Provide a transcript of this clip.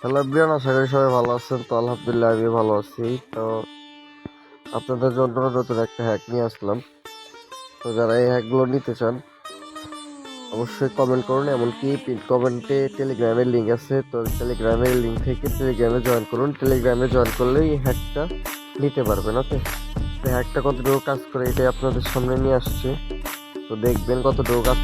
Hello everyone, আশা করি সবাই ভালো আছেন। তো আলহামদুলিল্লাহ আমি ভালো আছি। তো আপনাদের জন্য নতুন একটা হ্যাক নিয়ে আসলাম। তো যারা এই হ্যাকগুলো নিতে চান অবশ্যই কমেন্ট করুন, এমনকি পিন কমেন্টে টেলিগ্রামের লিঙ্ক আছে। তো টেলিগ্রামের লিঙ্ক থেকে টেলিগ্রামে জয়েন করুন। টেলিগ্রামে জয়েন করলেই এই হ্যাকটা নিতে পারবেন। ওকে, তো হ্যাকটা কতটুকু কাজ করে এটাই আপনাদের সামনে নিয়ে আসছে। তো দেখবেন কতটুকু কাজ